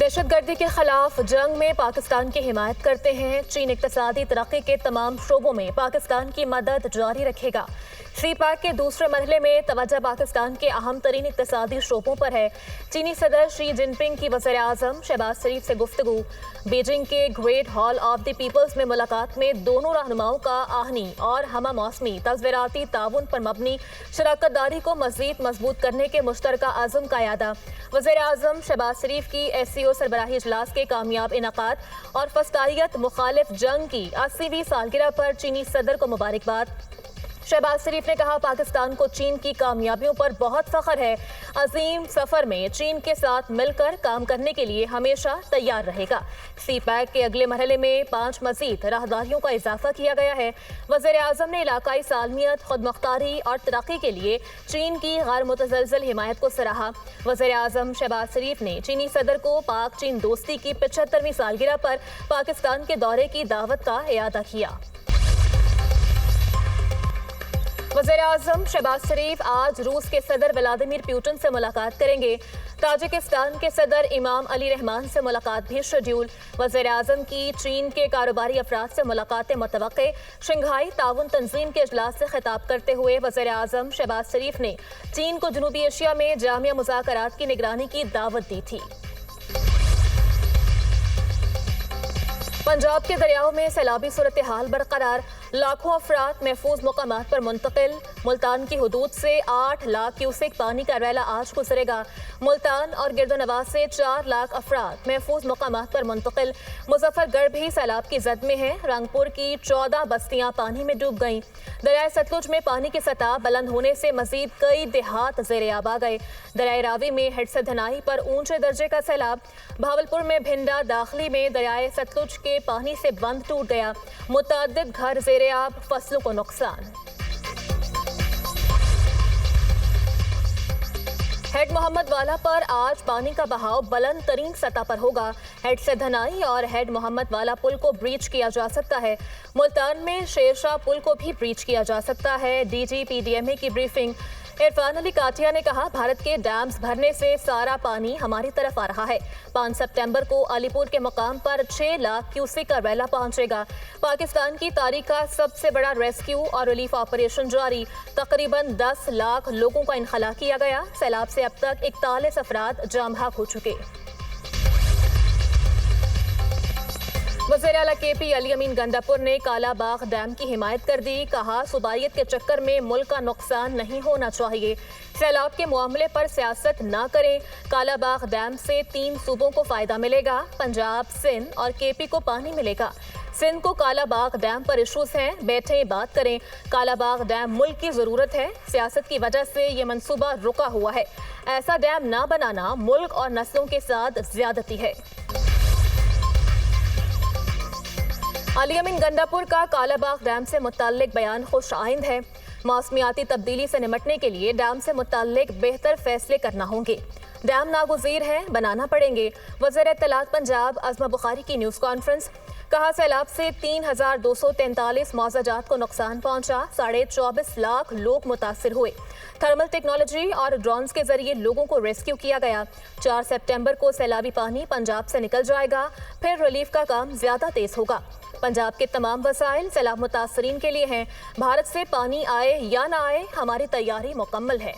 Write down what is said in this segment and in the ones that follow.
दहशत गर्दी के खिलाफ जंग में पाकिस्तान की हिमायत करते हैं। चीन इक्तिसादी तरक्की के तमाम शोबों में पाकिस्तान की मदद जारी रखेगा। सी पैक के दूसरे मरहले में तवज्जो पाकिस्तान के अहम तरीन इक्तिसादी शोबों पर है। चीनी सदर शी जिनपिंग की वज़ीर आज़म शहबाज शरीफ से गुफ्तगू। बीजिंग के great hall of the peoples में मुलाकात में दोनों रहनुमाओं का आहनी और हमा मौसमी तस्वीराती ताउन पर मबनी शराकत दारी को मज़ीद मजबूत करने के मुश्तरका अज़म का यादा। वज़ीर आज़म शहबाज शरीफ की SCO सरबराही इजलास के कामयाब इनकाद और फस्तायत मुखालिफ जंग की 80वीं सालगिरह पर चीनी सदर को मुबारकबाद। शहबाज शरीफ ने कहा, पाकिस्तान को चीन की कामयाबियों पर बहुत फख्र है। अजीम सफर में चीन के साथ मिलकर काम करने के लिए हमेशा तैयार रहेगा। सी पैक के अगले मरहले में 5 मजीद राहदारियों का इजाफा किया गया है। वज़ीर आज़म ने इलाकाई सालमियत, खुदमुख्तारी और तरक्की के लिए चीन की गैर मुतज़लज़ल हिमायत को सराहा। वज़ीर आज़म शहबाज शरीफ ने चीनी सदर को पाक चीन दोस्ती की 75वीं सालगिरह पर पाकिस्तान के दौरे की दावत का इयादा किया। वज़ीर आज़म शहबाज शरीफ आज रूस के सदर व्लादिमीर पुतिन से मुलाकात करेंगे। ताजिकिस्तान के सदर इमाम अली रहमान से मुलाकात भी शेड्यूल। वज़ीर आज़म की चीन के कारोबारी अफराद से मुलाकातें मुतवक्के। शंघाई ताउन तंजीम के इजलास से खिताब करते हुए वज़ीर आज़म शहबाज शरीफ ने चीन को जनूबी एशिया में जामिया मुज़ाकरात की निगरानी की दावत दी थी। पंजाब के दरियाओं में सैलाबी सूरत हाल बरकरार। लाखों अफराद महफूज मकामात पर मुंतकिल। मुल्तान की हदूद से 8 लाख क्यूसेक पानी का रैला आज गुजरेगा। मुल्तान और गिरदोनवाज से 4 लाख अफराद महफूज मकामात पर मुंतकिल। मुजफ्फरगढ़ भी सैलाब की जद में है। रंगपुर की 14 बस्तियां पानी में डूब गईं। दरियाए सतलुज में पानी की सतह बुलंद होने से मजीद कई देहात ज़ेर-ए-आब आ गए। दरियाए रावी में हेड से धनाई पर ऊंचे दर्जे का सैलाब। भावलपुर में भिंडा दाखिली में दरियाए सतलुज के पानी से बंद टूट गया। मुतअद्दिद घर ज़ेर-ए-आब, फसलों को नुकसान। हेड मोहम्मद वाला पर आज पानी का बहाव बुलंद तरीन सतह पर होगा। हेड से धनाई और हेड मोहम्मद वाला पुल को ब्रीच किया जा सकता है। मुल्तान में शेरशाह पुल को भी ब्रीच किया जा सकता है। DG PDMA की ब्रीफिंग। इरफान अली काटिया ने कहा, भारत के डैम्स भरने से सारा पानी हमारी तरफ आ रहा है। 5 सितंबर को अलीपुर के मकाम पर 6 लाख क्यूसेक का रैला पहुंचेगा। पाकिस्तान की तारीख का सबसे बड़ा रेस्क्यू और रिलीफ ऑपरेशन जारी। तकरीबन 10 लाख लोगों का इनखला किया गया। सैलाब से अब तक 41 अफराद जाम बहक हो चुके। वज़ीर आला KP अली अमीन गंडापुर ने कालाबाग डैम की हिमायत कर दी। कहा, सूबाइयत के चक्कर में मुल्क का नुकसान नहीं होना चाहिए। सैलाब के मामले पर सियासत ना करें। कालाबाग डैम से 3 सूबों को फायदा मिलेगा। पंजाब, सिंध और KP को पानी मिलेगा। सिंध को कालाबाग डैम पर इशूज हैं, बैठे बात करें। कालाबाग डैम मुल्क की ज़रूरत है। सियासत की वजह से ये मंसूबा रुका हुआ है। ऐसा डैम ना बनाना मुल्क और नस्लों के साथ ज्यादती है। अली अमीन गंडापुर का कालाबाग डैम से मुताल्लिक बयान खुश आइंद है। मौसमियाती तब्दीली से निमटने के लिए डैम से मुताल्लिक बेहतर फैसले करना होंगे। डैम नागुज़ीर है, बनाना पड़ेंगे। वज़ीर इत्तलात पंजाब अज़मा बुखारी की न्यूज़ कॉन्फ्रेंस। कहा, सैलाब से 3243 मौज़ाजात को नुकसान पहुंचा। 24.5 लाख लोग मुतासिर हुए। थर्मल टेक्नोलॉजी और ड्रोन्स के जरिए लोगों को रेस्क्यू किया गया। 4 सितंबर को सैलाबी पानी पंजाब से निकल जाएगा। फिर रिलीफ का काम ज्यादा तेज होगा। पंजाब के तमाम वसाइल सैलाब मुतासरीन के लिए हैं। भारत से पानी आए या ना आए, हमारी तैयारी मुकम्मल है।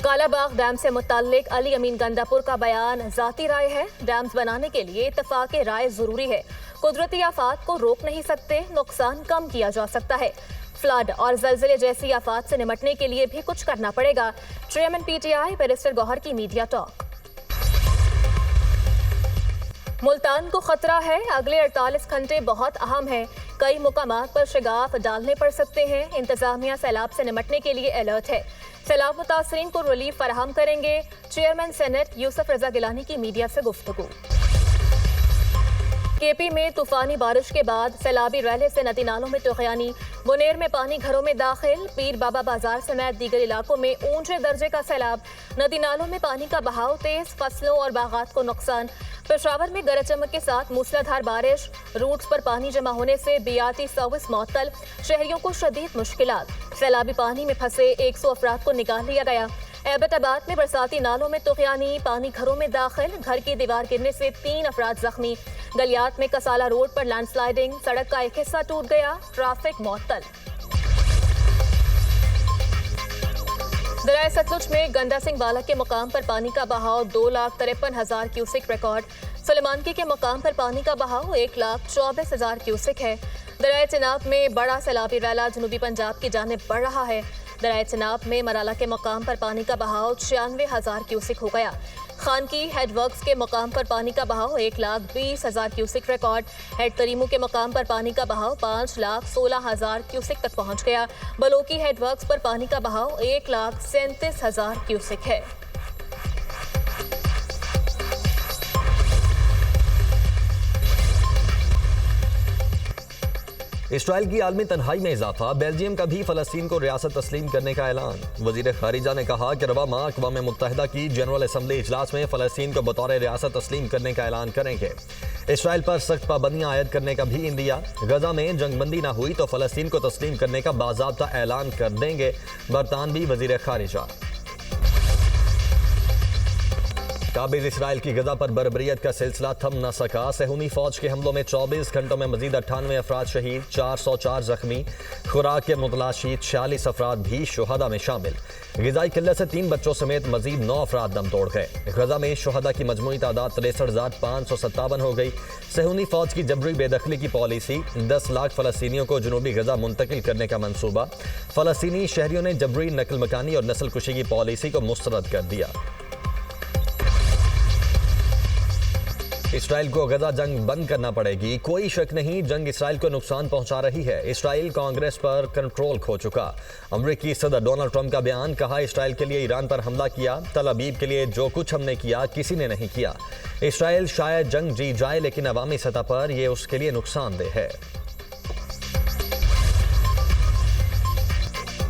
कालाबाग डैम से मुताल्लिक अली अमीन गंडापुर का बयान ज़ाती राय है। डैम्स बनाने के लिए इत्तफाक राय जरूरी है। कुदरती आफात को रोक नहीं सकते, नुकसान कम किया जा सकता है। फ्लड और जलजिले जैसी आफात से निमटने के लिए भी कुछ करना पड़ेगा। चेयरमैन PTI बैरिस्टर गौहर की मीडिया टॉक। मुल्तान को खतरा है। अगले 48 घंटे बहुत अहम है। कई मुकामात पर शगाफ डालने पड़ सकते हैं। इंतजामिया सैलाब से निमटने के लिए अलर्ट है। सैलाब मुतासरीन को रिलीफ फराहम करेंगे। चेयरमैन सेनेट यूसुफ रजा गिलानी की मीडिया से गुफ्तगू। केपी में तूफानी बारिश के बाद सैलाबी रैले से नदी नालों में तूफानी, मुनेर में पानी घरों में दाखिल, पीर बाबा बाजार समेत दीगर इलाकों में ऊंचे दर्जे का सैलाब, नदी नालों में पानी का बहाव तेज, फसलों और बागात को नुकसान। पेशावर में गरज चमक के साथ मूसलाधार बारिश, रूट्स पर पानी जमा होने से बियाती सर्विस मअतल, शहरियों को शदीद मुश्किलात। सैलाबी पानी में फंसे 100 अफराद को निकाल लिया गया। एबटाबाद में बरसाती नालों में तूफानी, पानी घरों में दाखिल, घर की दीवार गिरने से 3 अफराद जख्मी। गलियात में कसाला रोड पर लैंडस्लाइडिंग, सड़क का एक हिस्सा टूट गया, ट्रैफिक मुअत्तल। दरिया सतलुज में गंदा सिंह बाला के मुकाम पर पानी का बहाव 2,53,000 क्यूसेक रिकॉर्ड। सुलेमानकी के मुकाम पर पानी का बहाव 1,24,000 क्यूसेक है। दरिया चिनाब में बड़ा सैलाबी रैला जनूबी पंजाब की जानिब बढ़ रहा है। दरिया चिनाब में मराला के मुकाम पर पानी का बहाव 96,000 क्यूसेक हो गया। खानकी हेड वर्क्स के मुकाम पर पानी का बहाव 1,20,000 क्यूसेक रिकॉर्ड। हेड तरीमू के मुकाम पर पानी का बहाव 5,16,000 क्यूसेक तक पहुंच गया। बलोकी हेड वर्क्स पर पानी का बहाव 1,37,000 क्यूसेक है। इसराइल की आलमी तन्हाई में इजाफा, बेल्जियम का भी फलस्तीन को रियासत तस्लीम करने का ऐलान। वजीर खारिजा ने कहा कि रवा माह अक़वाम मुत्तहिदा की जनरल असम्बली इजलास में फलस्तीन को बतौर रियासत तस्लीम करने का ऐलान करेंगे। इसराइल पर सख्त पाबंदियां आयद करने का भी इंदिया। गजा में जंगबंदी ना हुई तो फलस्तीन को तस्लीम करने का बाज़ाब्ता ऐलान कर देंगे, बरतानवी वजीर खारिजा। काबिज इसराइल की गजा पर बर्बरियत का सिलसिला थम न सका। सेहूनी फौज के हमलों में 24 घंटों में मजीद 98 अफराद शहीद, 404 जख्मी। खुराक के मुतलाशी 46 अफराद भी शुहदा में शामिल। ग़िज़ाई किल्लत से 3 बच्चों समेत मजीद 9 अफराद दम तोड़ गए। गजा में शुहदा की मजमूई तादाद 63,557 हो गई। सेहूनी फौज की जबरी बेदखली की पॉलिसी, 10 लाख फ़लस्तीनियों को जनूबी गजा मुंतकिल करने का मंसूबा। फ़लस्तीनी शहरियों ने जबरी नकल मकानी और नस्ल कुशी की पॉलिसी को मुस्तरद कर दिया। इसराइल को गजा जंग बंद करना पड़ेगी, कोई शक नहीं, जंग इसराइल को नुकसान पहुंचा रही है। इसराइल कांग्रेस पर कंट्रोल खो चुका। अमेरिकी सदर डोनाल्ड ट्रंप का बयान, कहा इसराइल के लिए ईरान पर हमला किया, तल अबीब के लिए जो कुछ हमने किया किसी ने नहीं किया। इसराइल शायद जंग जीत जाए लेकिन अवामी सतह पर यह उसके लिए नुकसानदेह है।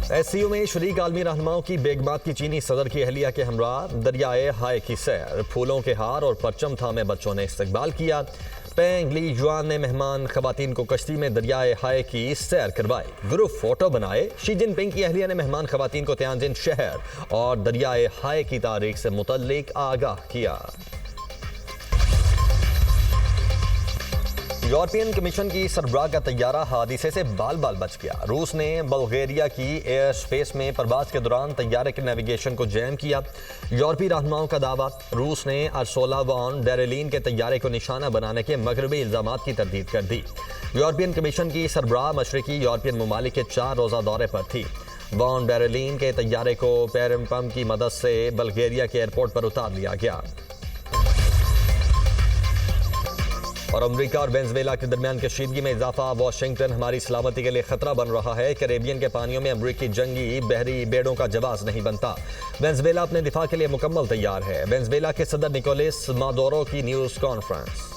एससीओ में शरीक आलमी रहनुमाओं की बेगमात की चीनी सदर की अहलिया के हमरा दरियाए हाय की सैर, फूलों के हार और परचम थामे बच्चों ने इस्तकबाल किया। पेंग ली जुआन ने मेहमान खवातीन को कश्ती में दरियाए हाय की सैर करवाई, ग्रुप फोटो बनाए। शी जिनपिंग की अहलिया ने मेहमान खवातीन को तियानजिन शहर और दरियाए हाय की तारीख से मुतल्लिक आगाह किया। यूरोपियन कमीशन की सरबराह का तैयारा हादसे से बाल बाल बच गया। रूस ने बल्गेरिया की एयर स्पेस में परवाज के दौरान तैयारे के नेविगेशन को जैम किया। यूरोपीय रहनुमाओं का दावा, रूस ने अर्सोला वॉन डेर लीन के तैयारे को निशाना बनाने के मगरबी इल्जामात की तरदीद कर दी। यूरोपियन कमीशन की सरबराह मशरकी यूरोपियन ममालिक के 4 रोज़ा दौरे पर थी। वॉन डेर लीन के तैयारे को पैरम्पम की मदद से बल्गेरिया के एयरपोर्ट पर उतार लिया गया। और अमेरिका और वेनेजुएला के दरमियान कशीदगी में इजाफा, वाशिंगटन हमारी सलामती के लिए खतरा बन रहा है। कैरेबियन के पानियों में अमेरिकी जंगी बहरी बेड़ों का जवाब नहीं बनता। वेनेजुएला अपने दिफा के लिए मुकम्मल तैयार है। वेनेजुएला के सदर निकोलस मादुरो की न्यूज़ कॉन्फ्रेंस।